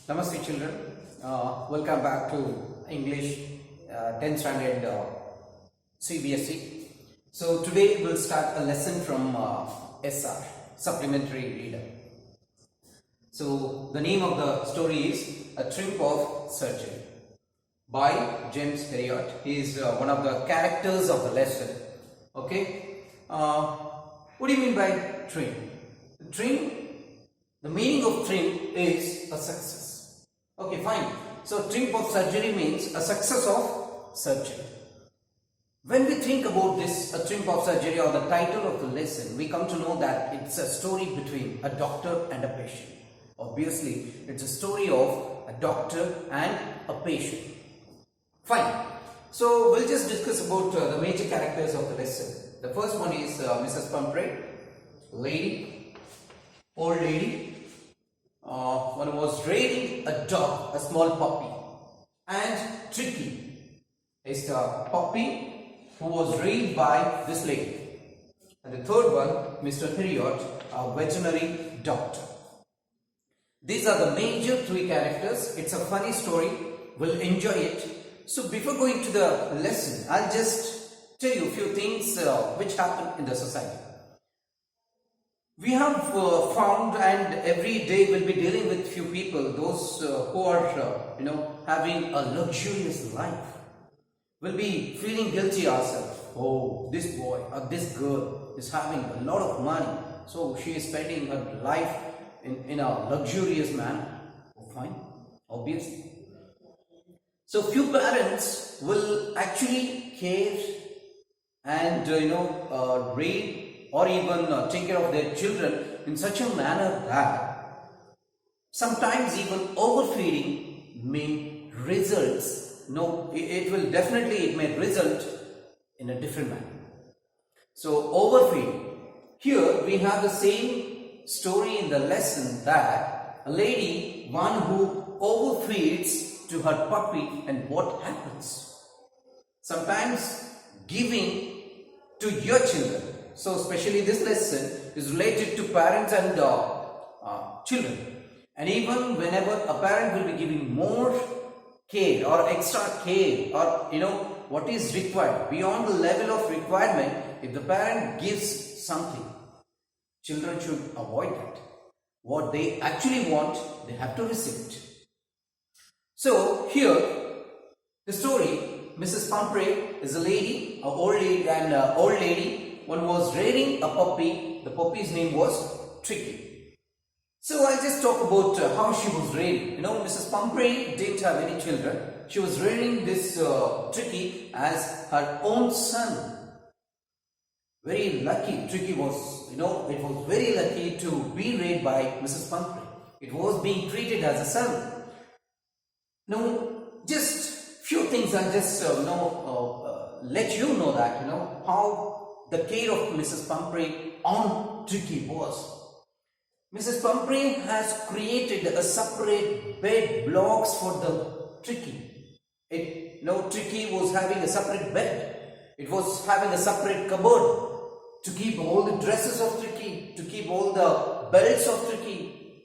Namaste children, welcome back to English 10th standard cbse. So today we'll start a lesson from SR, Supplementary Reader. So the name of the story is A Trip of Surgery by James Herriot. He is one of the characters of the lesson. Okay, what do you mean by trim? The meaning of trim is a success. Okay, fine. So trip of surgery means a success of surgery. When we think about this, a trip of surgery, or the title of the lesson, we come to know that it's a story between a doctor and a patient. Obviously, it's a story of a doctor and a patient. Fine. So we'll just discuss about the major characters of the lesson. The first one is Mrs. Pumphrey, lady, old lady. One was raiding a dog, a small puppy, and Tricky is the puppy who was raided by this lady. And the third one, Mr. Herriot, a veterinary doctor. These are the major three characters. It's a funny story. We'll enjoy it. So before going to the lesson, I'll just tell you a few things which happen in the society. We have found, and every day we'll be dealing with few people, those who are, having a luxurious life. We'll be feeling guilty ourselves. Oh, this boy or this girl is having a lot of money, so she is spending her life in a luxurious manner. Oh, fine, obviously. So few parents will actually care and read or even take care of their children in such a manner that sometimes even overfeeding may may result in a different manner. So overfeeding. Here we have the same story in the lesson, that a lady, one who overfeeds to her puppy, and what happens? Sometimes giving to your children. So especially this lesson is related to parents and children. And even whenever a parent will be giving more care or extra care, or what is required beyond the level of requirement, if the parent gives something, children should avoid that. What they actually want, they have to receive it. So here the story, Mrs. Pumphrey is a lady, an old lady. One was rearing a puppy. The puppy's name was Tricky. So I'll just talk about how she was rearing. Mrs. Pumphrey didn't have any children. She was rearing this Tricky as her own son. Very lucky Tricky was, it was very lucky to be reared by Mrs. Pumphrey. It was being treated as a son. Now, just few things I'll just let you know that how the care of Mrs. Pumphrey on Tricky was. Mrs. Pumphrey has created a separate bed blocks for the Tricky. Tricky was having a separate bed. It was having a separate cupboard to keep all the dresses of Tricky, to keep all the belts of Tricky,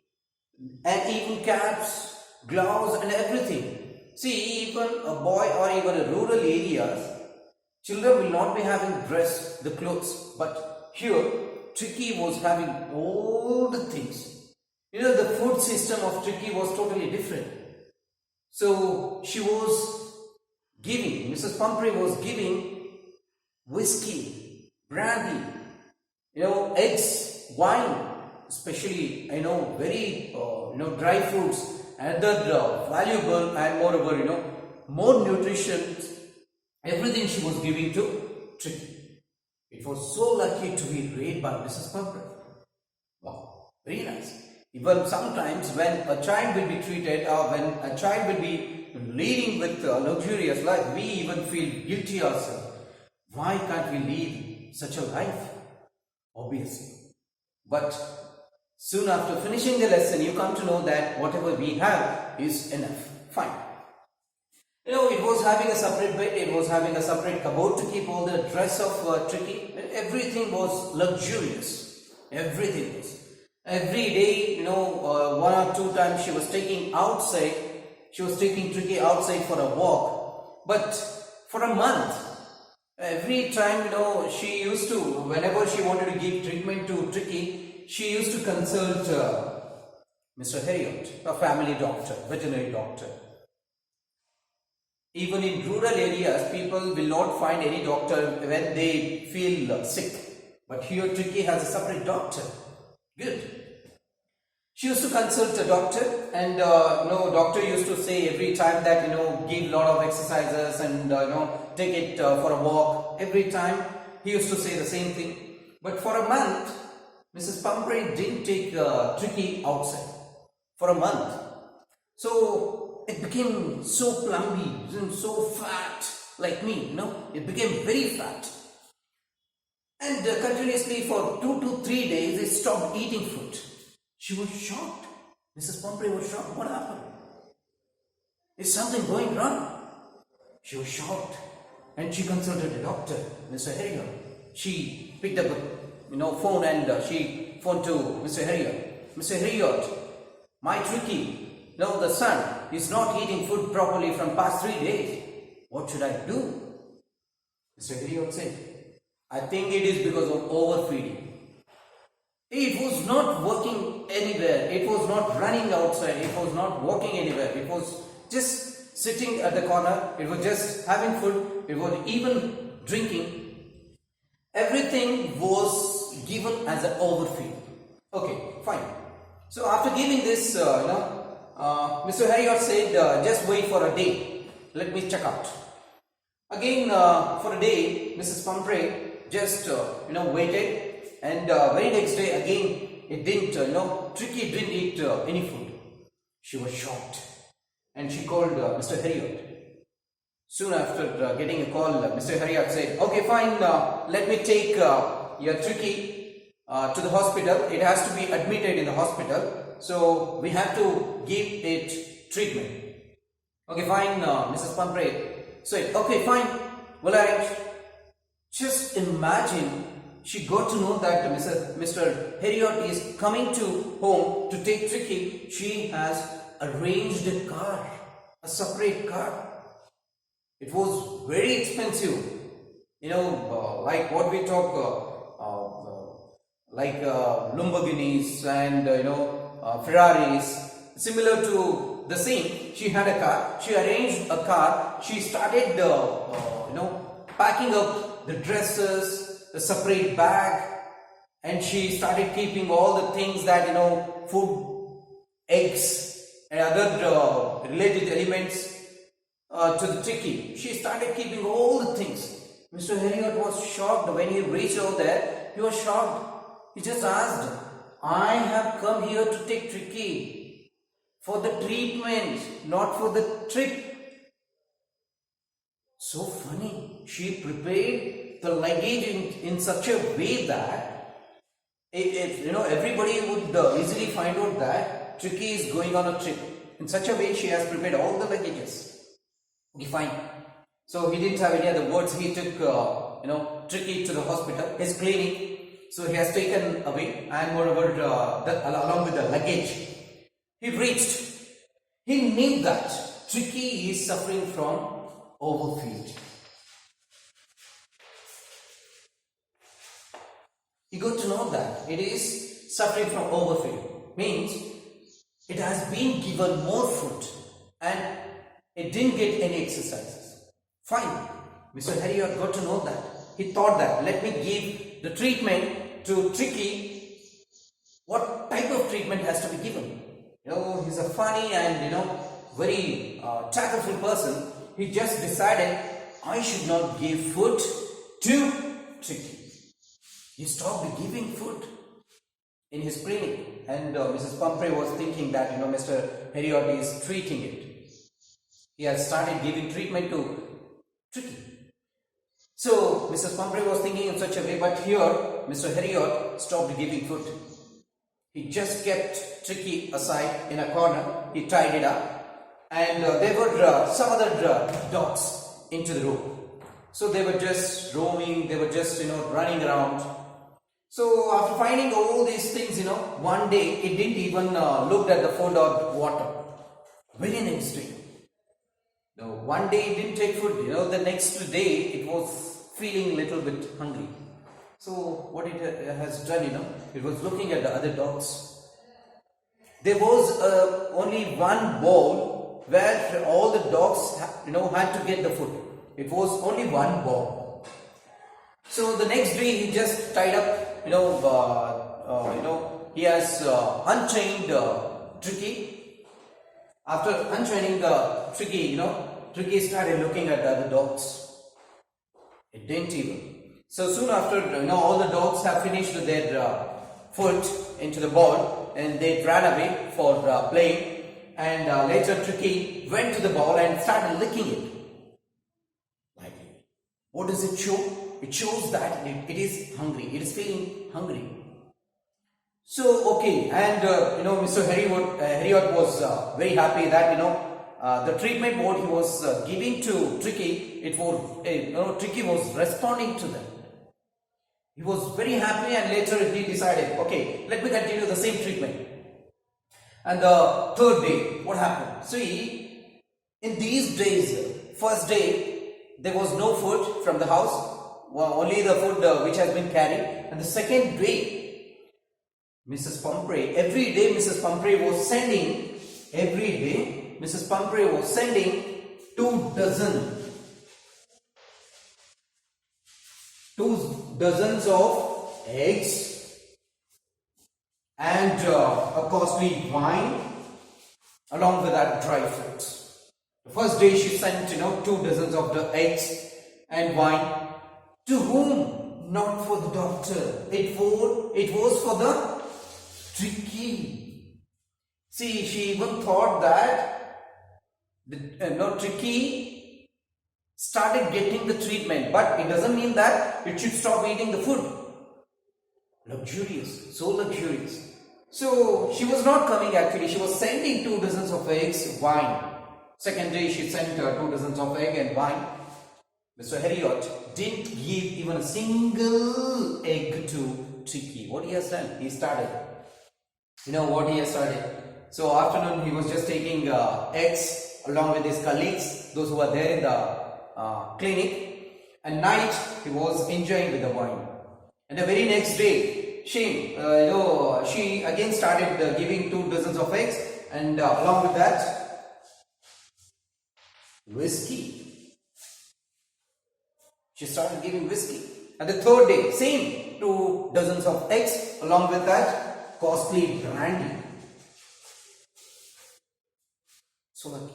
and even caps, gloves, and everything. See, even a boy or even a rural areas, children will not be having the clothes, but here Tricky was having all the things. The food system of Tricky was totally different. So she was giving, Mrs. Pumphrey was giving whiskey, brandy, eggs, wine, especially very dry fruits, other valuable and moreover more nutrition. Everything she was giving to Tricky. It was so lucky to be reared by Mrs. Pumphrey. Wow, very nice. Even sometimes when a child will be treated, or when a child will be leading with a luxurious life, we even feel guilty ourselves. Why can't we lead such a life? Obviously. But soon after finishing the lesson, you come to know that whatever we have is enough. Fine. It was having a separate bed, it was having a separate cupboard to keep all the dress of Tricky. Everything was luxurious. Everything was. Every day, one or two times she was taking outside, she was taking Tricky outside for a walk. But for a month, every time, she used to, whenever she wanted to give treatment to Tricky, she used to consult Mr. Heriot, a family doctor, veterinary doctor. Even in rural areas, people will not find any doctor when they feel sick. But here Tricky has a separate doctor. Good. She used to consult a doctor, and doctor used to say every time that give lot of exercises and take it for a walk. Every time he used to say the same thing. But for a month, Mrs. Pumphrey didn't take Tricky outside for a month. So it became so plumpy and so fat, like me. It became very fat. And continuously for 2 to 3 days, it stopped eating food. She was shocked. Mrs. Pumphrey was shocked. What happened? Is something going wrong? She was shocked. And she consulted the doctor, Mr. Heriot. She picked up a phone and she phoned to Mr. Heriot. Mr. Heriot, my Tricky, the son, is not eating food properly from past 3 days. What should I do? Mr. Heriot said, I think it is because of overfeeding. It was not working anywhere. It was not running outside. It was not walking anywhere. It was just sitting at the corner. It was just having food. It was even drinking. Everything was given as an overfeed. Okay, fine. So after giving this, Mr. Heriot said, just wait for a day. Let me check out. Again, for a day, Mrs. Pumphrey just, waited. And very next day again, it didn't, Tricky didn't eat any food. She was shocked. And she called Mr. Heriot. Soon after getting a call, Mr. Heriot said, okay, fine, let me take your Tricky to the hospital. It has to be admitted in the hospital. So we have to give it treatment. Okay, fine, Mrs. Pumphrey said, okay, fine, will arrange. Just imagine. She got to know that Mr. Heriot is coming to home to take Tricky. She has arranged a car, a separate car. It was very expensive. Like what we talk, like Lamborghinis and Ferraris. Similar to the same, she had a car. She arranged a car. She started, packing up the dresses, a separate bag, and she started keeping all the things that food, eggs and other related elements to the Tricky. She started keeping all the things. Mr. Heriot was shocked when he reached out there. He was shocked. He just asked, I have come here to take Tricky for the treatment, not for the trip. So funny. She prepared the luggage in such a way that everybody would easily find out that Tricky is going on a trip. In such a way, she has prepared all the luggages. Okay, fine. So he didn't have any other words. He took Tricky to the hospital, his clinic. So he has taken away, and moreover, along with the luggage, he reached. He knew that Tricky is suffering from overfeed. He got to know that it is suffering from overfeed. Means it has been given more food and it didn't get any exercises. Fine. Mr. Heriot got to know that. He thought that let me give the treatment to Tricky. What type of treatment has to be given? He's a funny and very tactful person. He just decided I should not give food to Tricky. He stopped giving food in his clinic, and Mrs. Pumphrey was thinking that Mr. Heriot is treating it. He has started giving treatment to Tricky. So Mrs. Pumphrey was thinking in such a way, but here Mr. Heriot stopped giving food. He just kept Tricky aside in a corner. He tied it up, and there were some other dogs into the room. So they were just roaming. They were just running around. So after finding all these things, one day it didn't even look at the food or water. Very next day. No, one day it didn't take food. The next day it was feeling a little bit hungry. So what it has done, it was looking at the other dogs. There was only one bowl where all the dogs, had to get the food. It was only one bowl. So the next day he just tied up, he has unchained Tricky. After unchaining Tricky, Tricky started looking at the other dogs. It didn't even. So soon after, all the dogs have finished their food into the bowl and they ran away for playing. And later Tricky went to the bowl and started licking it. Like, what does it show? It shows that it is hungry. It is feeling hungry. So okay, and Mr. Harriot was very happy that the treatment what he was giving to Tricky, Tricky was responding to them. He was very happy, and later he decided, okay, let me continue the same treatment. And the third day, what happened? See, in these days, first day there was no food from the house. Only the food which has been carried. And the second day, Mrs. Pumphrey, every day Mrs. Pumphrey was sending 2 dozens of eggs and a costly wine along with that dry fruits. The first day she sent 2 dozens of the eggs and wine. To whom? Not for the doctor. It was for the Tricky. See, she even thought that Tricky started getting the treatment, but it doesn't mean that it should stop eating the food. Luxurious, so luxurious. So she was not coming actually. She was sending 2 dozens of eggs, wine. Second day she sent 2 dozens of egg and wine. Mr. Harriot didn't give even a single egg to Tricky. What he has done? He started. What he has started? So afternoon he was just taking eggs along with his colleagues, those who were there in the clinic. And night he was enjoying with the wine. And the very next day, she again started giving 2 dozens of eggs, and along with that, whiskey. She started giving whiskey. And the third day, same 2 dozens of eggs, along with that, costly brandy. So lucky.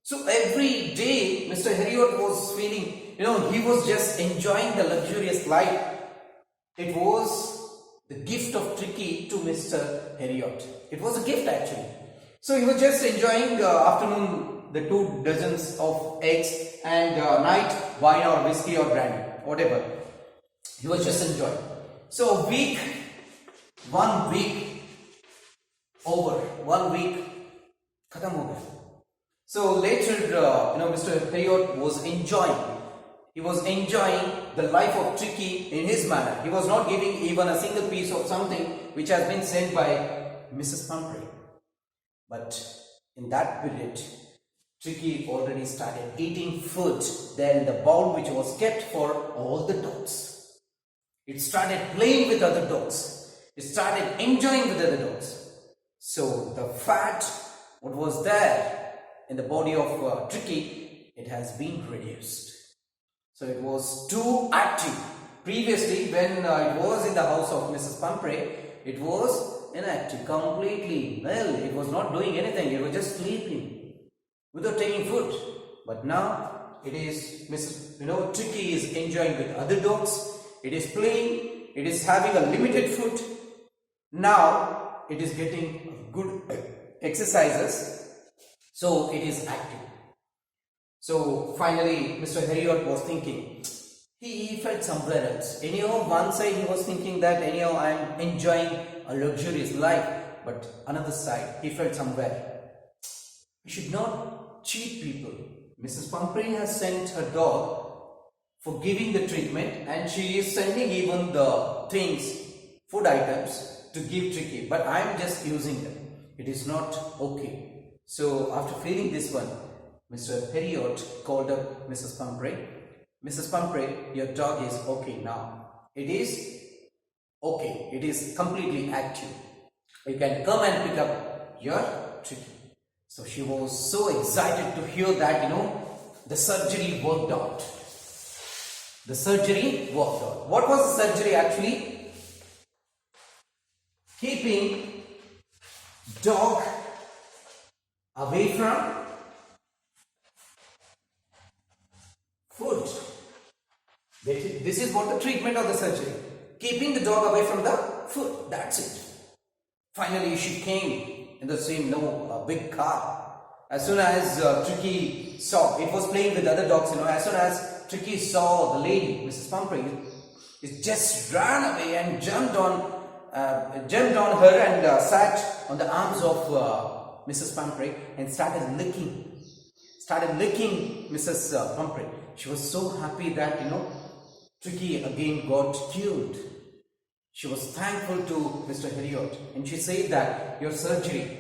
So every day, Mr. Harriot was feeling, he was just enjoying the luxurious life. It was the gift of Tricky to Mr. Harriot. It was a gift actually. So he was just enjoying afternoon the 2 dozens of eggs and night wine or whiskey or brandy, whatever. He was just enjoying. So 1 week over, 1 week khatam ho gaya. So later, Mr. Harriot was enjoying. He was enjoying the life of Tricky in his manner. He was not giving even a single piece of something which has been sent by Mrs. Pumphrey. But in that period, Tricky already started eating food there in the bowl which was kept for all the dogs. It started playing with other dogs. It started enjoying with other dogs. So the fat, what was there in the body of Tricky, it has been reduced. So it was too active. Previously, when it was in the house of Mrs. Pumphrey, it was inactive completely. Well, it was not doing anything. It was just sleeping without taking food. But now it is Tricky is enjoying with other dogs. It is playing. It is having a limited food. Now it is getting good exercises. So it is active. So finally, Mr. Harriot was thinking, he felt somewhere else. Anyhow, one side he was thinking that anyhow I am enjoying a luxurious life, but another side he felt somewhere. We should not cheat people. Mrs. Pumphrey has sent her dog for giving the treatment, and she is sending even the things food items to give Tricky, but I am just using them. It is not okay. So after feeling this one, Mr. Heriot called up Mrs. Pumphrey. Mrs. Pumphrey, your dog is okay now. It is okay. It is completely active. You can come and pick up your Tricky. So she was so excited to hear that, the surgery worked out. The surgery worked out. What was the surgery actually? Keeping dog away from food. This is what the treatment of the surgery. Keeping the dog away from the food. That's it. Finally, she came in the same big car. As soon as Tricky saw, it was playing with other dogs, as soon as Tricky saw the lady, Mrs. Pumphrey, it just ran away and jumped on her and sat on the arms of Mrs. Pumphrey and started licking Mrs. Pumphrey. She was so happy that, Tricky again got cured. She was thankful to Mr. Heriot, and she said that your surgery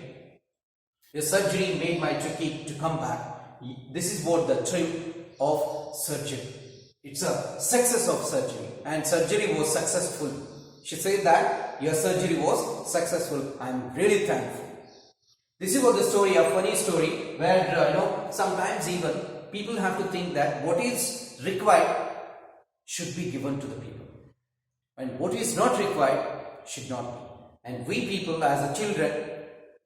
made my Tricky to come back. This is what the trick of surgery. It's a success of surgery, and surgery was successful. She said that your surgery was successful. I am really thankful. This is what the story, a funny story, where sometimes even people have to think that what is required should be given to the people, and what is not required should not be. And we people as a children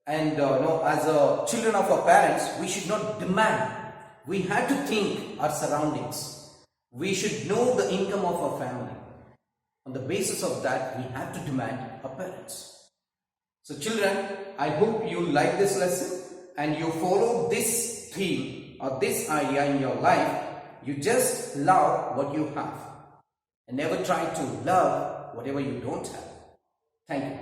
and as a children of our parents, we should not demand. We have to think our surroundings. We should know the income of our family. On the basis of that, we have to demand our parents. So children, I hope you like this lesson and you follow this theme or this idea in your life. You just love what you have and never try to love whatever you don't have. Thank you.